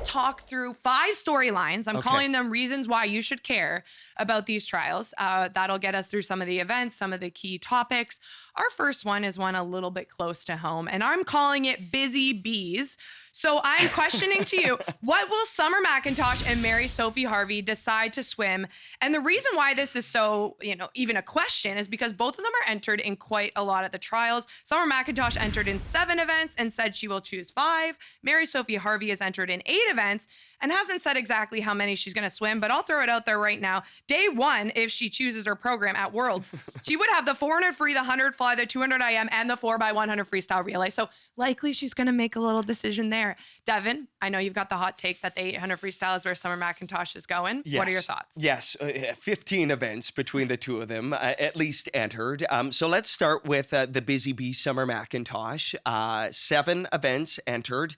talk through 5 storylines. I'm calling them reasons why you should care about these trials. That'll get us through some of the events, some of the key topics. Our first one is one a little bit close to home, and I'm calling it Busy Bees. So I'm questioning to you, what will Summer McIntosh and Mary-Sophie Harvey decide to swim? And the reason why this is so, even a question is because both of them are entered in quite a lot of the trials. Summer McIntosh entered in 7 events and said she will choose 5. Mary-Sophie Harvey has entered in 8 events and hasn't said exactly how many she's going to swim, but I'll throw it out there right now. Day 1, if she chooses her program at Worlds, she would have the 400 free, the 100 fly, the 200 IM, and the 4x100 freestyle relay. So likely she's going to make a little decision there. Devin, I know you've got the hot take that the 800 freestyle is where Summer McIntosh is going. Yes. What are your thoughts? Yes, 15 events between the two of them, at least entered. So let's start with the Busy Bee Summer McIntosh. 7 events entered.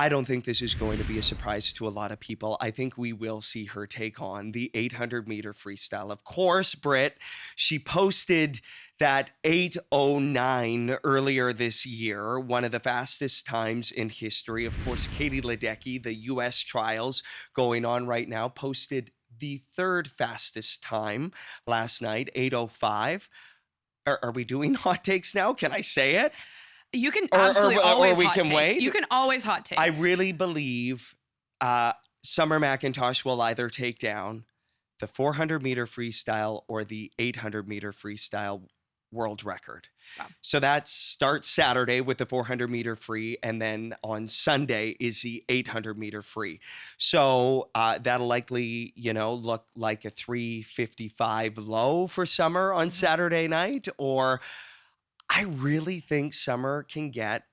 I don't think this is going to be a surprise to a lot of people. I think we will see her take on the 800-meter freestyle. Of course, Britt, she posted that 8:09 earlier this year, one of the fastest times in history. Of course, Katie Ledecky, the U.S. trials going on right now, posted the 3rd fastest time last night, 8:05. Are we doing hot takes now? Can I say it? You can absolutely always or we hot can take. wait. You can always hot take. I really believe Summer McIntosh will either take down the 400-meter freestyle or the 800-meter freestyle world record. Wow. So that starts Saturday with the 400-meter free, and then on Sunday is the 800-meter free. So that'll likely, look like a 3:55 low for Summer on Saturday night, or I really think Summer can get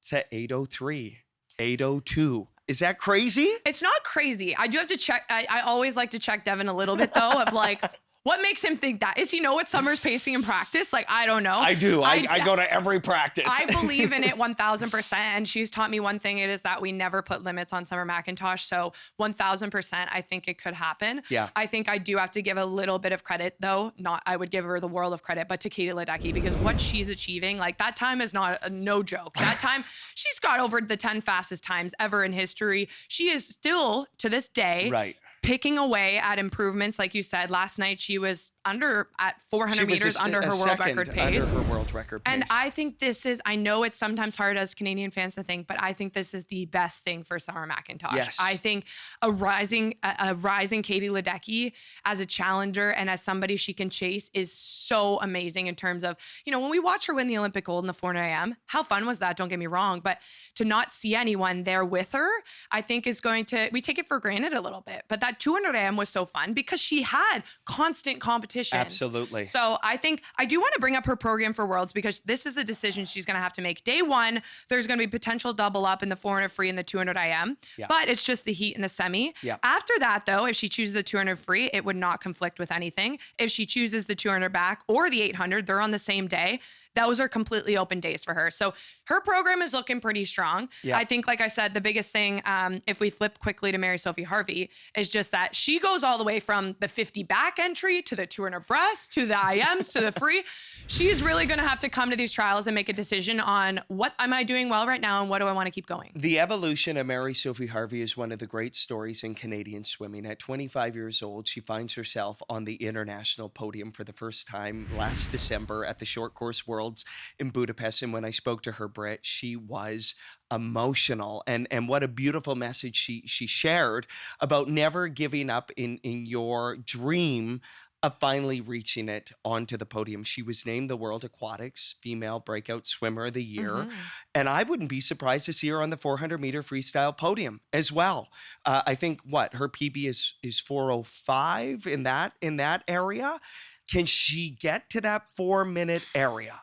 to 8:03, 8:02. Is that crazy? It's not crazy. I do have to check. I always like to check Devin a little bit, though, of like, what makes him think that? Is he know what Summer's pacing in practice? Like, I don't know. I do. I go to every practice. I believe in it 1,000%. And she's taught me one thing. It is that we never put limits on Summer McIntosh. So 1,000%, I think it could happen. Yeah. I think I do have to give a little bit of credit, though. I would give her the world of credit, but to Katie Ledecky, because what she's achieving, like, that time is not no joke. That time, she's got over the 10 fastest times ever in history. She is still, to this day, picking away at improvements. Like you said, last night she was at 400 meters under her world record pace. Under her world record pace. And I think I know it's sometimes hard as Canadian fans to think, but I think this is the best thing for Summer McIntosh. Yes. I think a rising Katie Ledecky as a challenger and as somebody she can chase is so amazing in terms of, when we watch her win the Olympic gold in the 400 AM, how fun was that? Don't get me wrong. But to not see anyone there with her, I think we take it for granted a little bit. But that 200 AM was so fun because she had constant competition. Absolutely. So I think I do want to bring up her program for Worlds because this is the decision she's going to have to make. Day 1, there's going to be potential double up in the 400 free and the 200 IM, but it's just the heat and the semi. Yeah. After that, though, if she chooses the 200 free, it would not conflict with anything. If she chooses the 200 back or the 800, they're on the same day. Those are completely open days for her. So her program is looking pretty strong. Yeah. I think, like I said, the biggest thing, if we flip quickly to Mary-Sophie Harvey, is just that she goes all the way from the 50 back entry to the 200 breast to the IMs to the free. She's really going to have to come to these trials and make a decision on what am I doing well right now and what do I want to keep going. The evolution of Mary-Sophie Harvey is one of the great stories in Canadian swimming. At 25 years old, she finds herself on the international podium for the first time last December at the Short Course Worlds in Budapest. And when I spoke to her, Britt, she was emotional. And what a beautiful message she shared about never giving up in your dream of finally reaching it onto the podium. She was named the World Aquatics Female Breakout Swimmer of the Year. And I wouldn't be surprised to see her on the 400-meter freestyle podium as well. I think, her PB is 4:05 in that area. Can she get to that 4-minute area?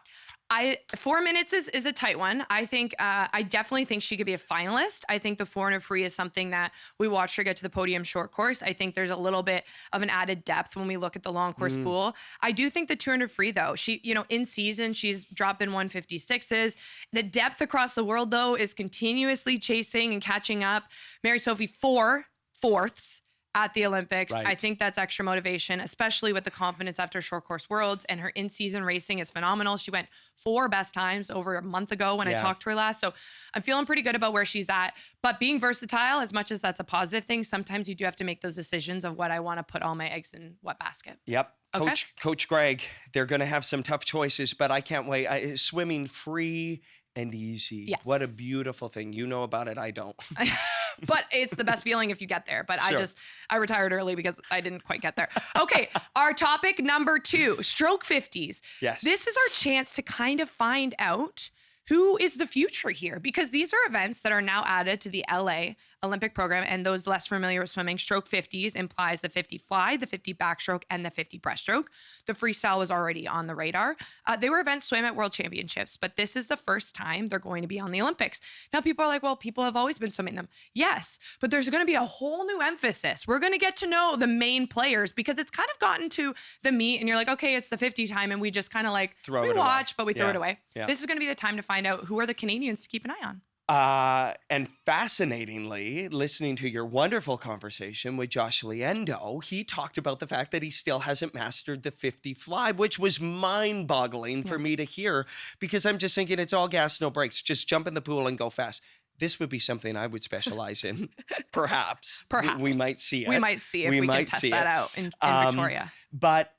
4 minutes is a tight one. I think I definitely think she could be a finalist. I think the 400 free is something that we watched her get to the podium short course. I think there's a little bit of an added depth when we look at the long course pool. I do think the 200 free, though, she, in season, she's dropping 156s. The depth across the world, though, is continuously chasing and catching up. Mary-Sophie 4 fourths at the Olympics. Right. I think that's extra motivation, especially with the confidence after short course worlds, and her in-season racing is phenomenal. She went 4 best times over a month ago when I talked to her last. So I'm feeling pretty good about where she's at, but being versatile, as much as that's a positive thing, sometimes you do have to make those decisions of what I want to put all my eggs in what basket. Yep. Okay. Coach Greg, they're going to have some tough choices, but I can't wait. Swimming free and easy. Yes. What a beautiful thing. You know about it. I don't. But it's the best feeling if you get there. But Sure. I retired early because I didn't quite get there. Okay, our topic number 2, stroke 50s. Yes. This is our chance to kind of find out who is the future here, because these are events that are now added to the LA Olympic program. And those less familiar with swimming, stroke 50s implies the 50 fly, the 50 backstroke, and the 50 breaststroke. The freestyle was already on the radar. They were events swim at World Championships, but this is the first time they're going to be on the Olympics. Now, people are like, well, people have always been swimming them. Yes, but there's going to be a whole new emphasis. We're going to get to know the main players, because it's kind of gotten to the meet and you're like, okay, it's the 50 time. And we just kind of like, Throw we it watch, away. but we throw it away. Yeah. This is going to be the time to find out who are the Canadians to keep an eye on. And fascinatingly, listening to your wonderful conversation with Josh Liendo, he talked about the fact that he still hasn't mastered the 50 fly, which was mind-boggling for me to hear, because I'm just thinking it's all gas, no brakes. Just jump in the pool and go fast. This would be something I would specialize in. Perhaps. We might see it. We might see if we can test that out in Victoria. But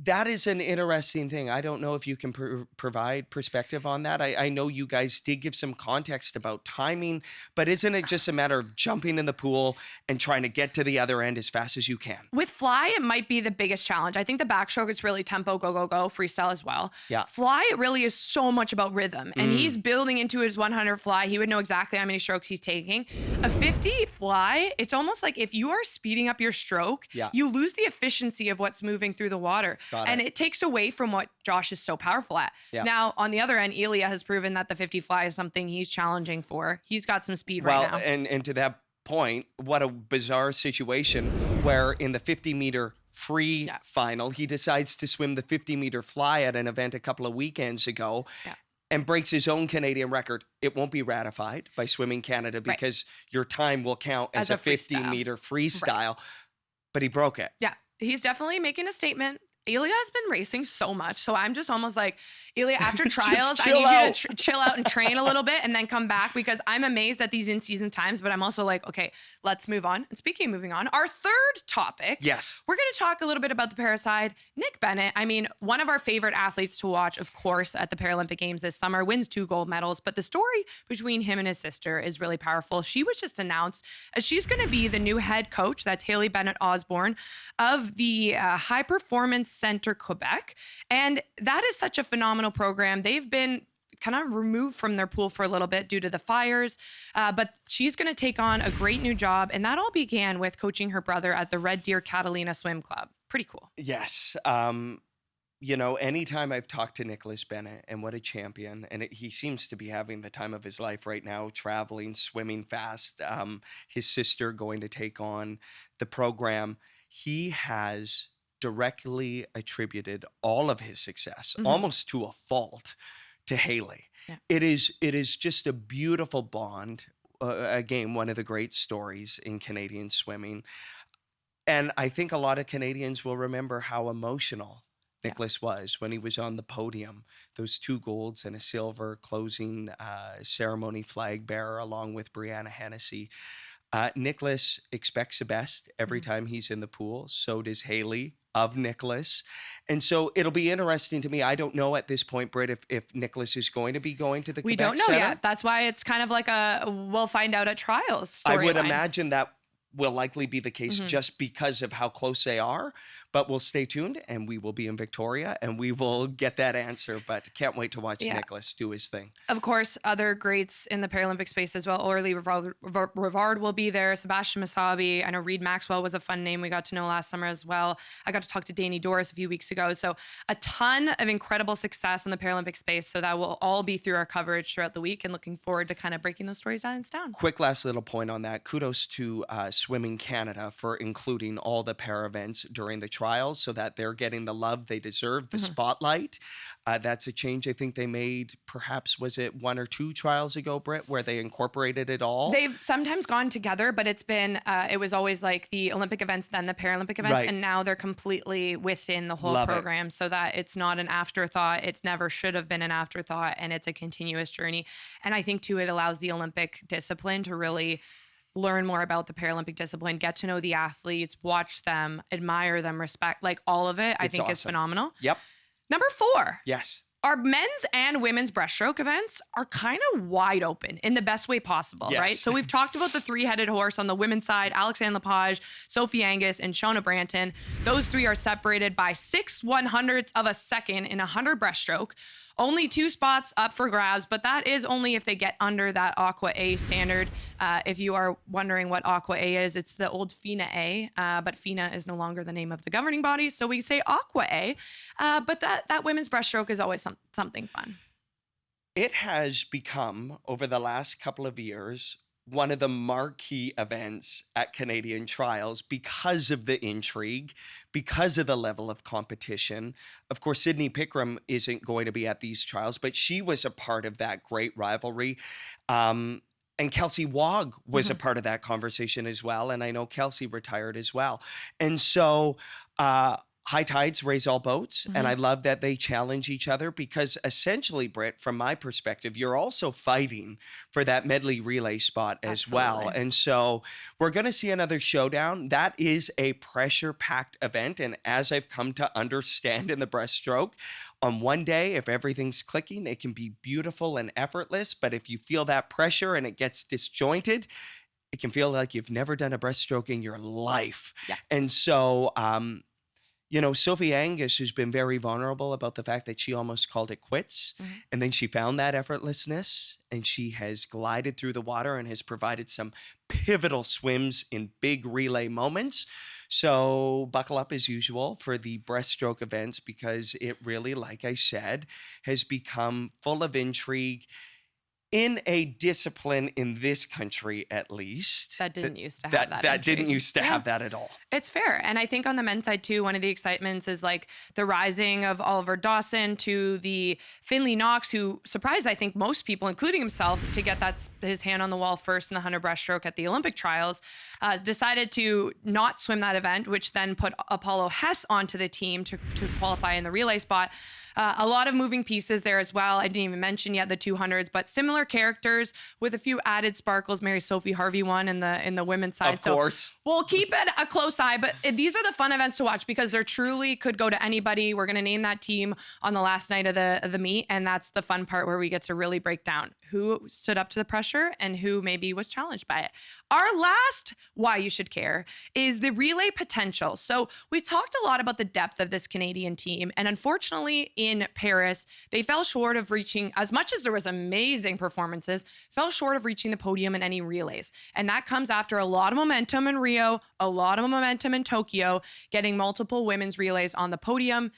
that is an interesting thing. I don't know if you can provide perspective on that. I know you guys did give some context about timing, but isn't it just a matter of jumping in the pool and trying to get to the other end as fast as you can? With fly, it might be the biggest challenge. I think the backstroke, it's really tempo, go, go, go, freestyle as well. Yeah. Fly, it really is so much about rhythm. And he's building into his 100 fly. He would know exactly how many strokes he's taking. A 50 fly, it's almost like if you are speeding up your stroke, you lose the efficiency of what's moving through the water. And it takes away from what Josh is so powerful at. Yeah. Now, on the other end, Ilya has proven that the 50 fly is something he's challenging for. He's got some speed right now. And to that point, what a bizarre situation where in the 50-meter free final, he decides to swim the 50-meter fly at an event a couple of weekends ago. Yeah. And breaks his own Canadian record. It won't be ratified by Swimming Canada because your time will count as a 50-meter freestyle. But he broke it. Yeah, he's definitely making a statement. Ilya has been racing so much. So I'm just almost like, Ilya, after trials, I need you to chill out and train a little bit and then come back, because I'm amazed at these in-season times, but I'm also like, okay, let's move on. And speaking of moving on, our third topic, we're going to talk a little bit about the paraside. Nick Bennett, I mean, one of our favorite athletes to watch, of course, at the Paralympic Games this summer, wins 2 gold medals, but the story between him and his sister is really powerful. She was just announced as she's going to be the new head coach, that's Haley Bennett Osborne, of the High Performance Center Quebec. And that is such a phenomenal program. They've been kind of removed from their pool for a little bit due to the fires, but she's going to take on a great new job. And that all began with coaching her brother at the Red Deer Catalina Swim Club. Pretty cool. Yes. You know, anytime I've talked to Nicholas Bennett, and what a champion, and he seems to be having the time of his life right now, traveling, swimming fast, his sister going to take on the program. He has directly attributed all of his success, almost to a fault, to Haley. Yeah. It is just a beautiful bond. Again, one of the great stories in Canadian swimming. And I think a lot of Canadians will remember how emotional Nicholas was when he was on the podium. Those 2 golds and a silver, closing ceremony flag bearer along with Brianna Hennessy. Nicholas expects the best every time he's in the pool. So does Haley of Nicholas. And so it'll be interesting to me. I don't know at this point, Britt, if Nicholas is going to be going to the Quebec Center. We don't know yet. That's why it's kind of like we'll find out at trials storyline. I would imagine that will likely be the case just because of how close they are. But we'll stay tuned, and we will be in Victoria, and we will get that answer. But can't wait to watch Nicholas do his thing. Of course, other greats in the Paralympic space as well. Orly Rivard will be there. Sebastian Masabi. I know Reed Maxwell was a fun name we got to know last summer as well. I got to talk to Danny Doris a few weeks ago. So a ton of incredible success in the Paralympic space. So that will all be through our coverage throughout the week, and looking forward to kind of breaking those storylines down. Quick last little point on that. Kudos to Swimming Canada for including all the para events during the trial trials so that they're getting the love they deserve, the spotlight. That's a change I think they made, perhaps, was it 1 or 2 trials ago, Britt, where they incorporated it all? They've sometimes gone together, but it's been, it was always like the Olympic events, then the Paralympic events, Right. and now they're completely within the whole Love it. program so that it's not an afterthought. It's never should have been an afterthought, and it's a continuous journey. And I think, too, it allows the Olympic discipline to really learn more about the Paralympic discipline, get to know the athletes, watch them, admire them, respect, like all of it, I It's think is awesome. phenomenal. Yep. Number 4. Yes. Our men's and women's breaststroke events are kind of wide open in the best way possible, Yes. right? So we've talked about the 3-headed horse on the women's side, Alexandre Lepage, Sophie Angus, and Shona Branton. Those 3 are separated by 6/100ths of a second in 100 breaststroke. Only 2 spots up for grabs, but that is only if they get under that Aqua A standard. If you are wondering what Aqua A is, it's the old FINA A, but FINA is no longer the name of the governing body, so we say Aqua A. But that women's breaststroke is always something fun. It has become, over the last couple of years, one of the marquee events at Canadian trials because of the intrigue, because of the level of competition. Of course, Sydney Pickram isn't going to be at these trials, but she was a part of that great rivalry. And Kelsey Wog was a part of that conversation as well. And I know Kelsey retired as well. And so high tides raise all boats. And I love that they challenge each other because essentially, Britt, from my perspective, you're also fighting for that medley relay spot as well. Absolutely. And so we're going to see another showdown. That is a pressure-packed event. And as I've come to understand in the breaststroke, on one day, if everything's clicking, it can be beautiful and effortless. But if you feel that pressure and it gets disjointed, it can feel like you've never done a breaststroke in your life. Yeah. And so, you know, Sophie Angus has been very vulnerable about the fact that she almost called it quits. And then she found that effortlessness and she has glided through the water and has provided some pivotal swims in big relay moments. So buckle up as usual for the breaststroke events because it really, like I said, has become full of intrigue in a discipline in this country, at least. That didn't used to have that. That didn't intrigue. used to Yeah. have that at all. It's fair. And I think on the men's side too, one of the excitements is like the rising of Oliver Dawson to the Finley Knox, who surprised, I think, most people, including himself, to get his hand on the wall first in the 100 breaststroke at the Olympic trials, decided to not swim that event, which then put Apollo Hess onto the team to qualify in the relay spot. A lot of moving pieces there as well. I didn't even mention yet the 200s, but similar characters with a few added sparkles. Mary-Sophie Harvey won in the women's side. Of course. We'll keep it a close eye, but these are the fun events to watch because they're truly could go to anybody. We're going to name that team on the last night of the meet, and that's the fun part where we get to really break down who stood up to the pressure and who maybe was challenged by it. Our last why you should care is the relay potential. So we talked a lot about the depth of this Canadian team, and unfortunately in Paris, they fell short of reaching, as much as there was amazing performances, fell short of reaching the podium in any relays. And that comes after a lot of momentum in Rio, a lot of momentum in Tokyo, getting multiple women's relays on the podium.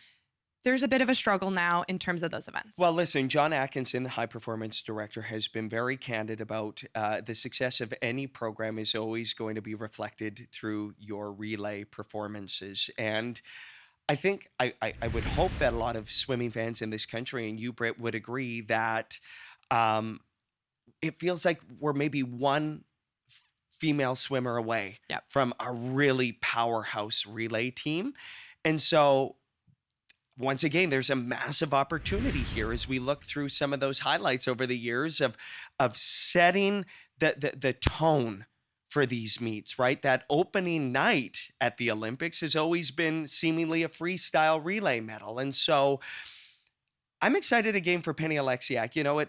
There's a bit of a struggle now in terms of those events. Well, listen, John Atkinson, the high performance director, has been very candid about the success of any program is always going to be reflected through your relay performances. And I think I would hope that a lot of swimming fans in this country, and you, Britt, would agree that it feels like we're maybe one female swimmer away from a really powerhouse relay team. And so once again, there's a massive opportunity here as we look through some of those highlights over the years of setting the tone for these meets, right? That opening night at the Olympics has always been seemingly a freestyle relay medal. And so I'm excited again for Penny Alexiak. You know,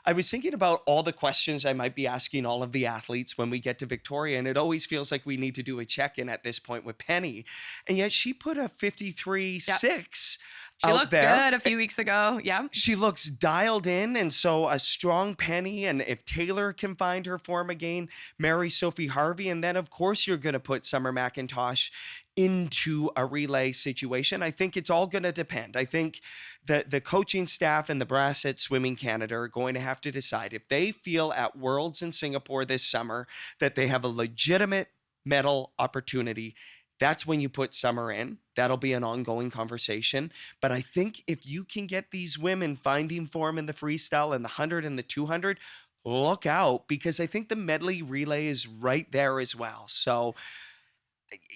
I was thinking about all the questions I might be asking all of the athletes when we get to Victoria, and it always feels like we need to do a check-in at this point with Penny. And yet she put a 53.6 She out looked there. good a few weeks ago. Yeah. She looks dialed in, and so a strong Penny, and if Taylor can find her form again, Mary-Sophie Harvey, and then of course you're going to put Summer McIntosh into a relay situation. I think it's all going to depend. I think that the coaching staff and the brass at Swimming Canada are going to have to decide if they feel at Worlds in Singapore this summer that they have a legitimate medal opportunity. that's when you put Summer in. That'll be an ongoing conversation. But I think if you can get these women finding form in the freestyle and the 100 and the 200, look out, because I think the medley relay is right there as well. So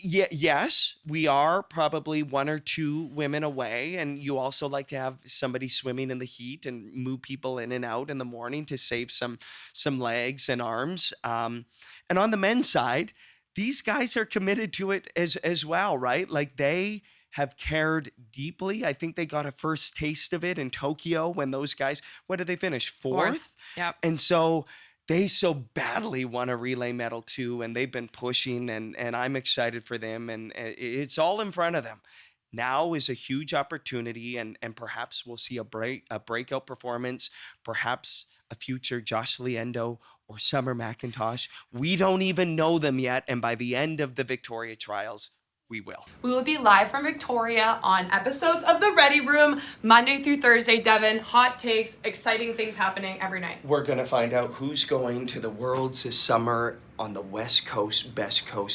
yeah, yes, we are probably one or two women away, and you also like to have somebody swimming in the heat and move people in and out in the morning to save some legs and arms. And on the men's side, these guys are committed to it as well, right? Like they have cared deeply. I think they got a first taste of it in Tokyo when those guys, what did they finish? Fourth? Yep. And so they so badly want a relay medal too, and they've been pushing, and I'm excited for them, and it's all in front of them. Now is a huge opportunity, and perhaps we'll see a breakout performance, perhaps a future Josh Liendo or Summer McIntosh. We don't even know them yet, and by the end of the Victoria trials, we will. We will be live from Victoria on episodes of The Ready Room, Monday through Thursday. Devin, hot takes, exciting things happening every night. We're going to find out who's going to the Worlds this summer on the West Coast, Best Coast.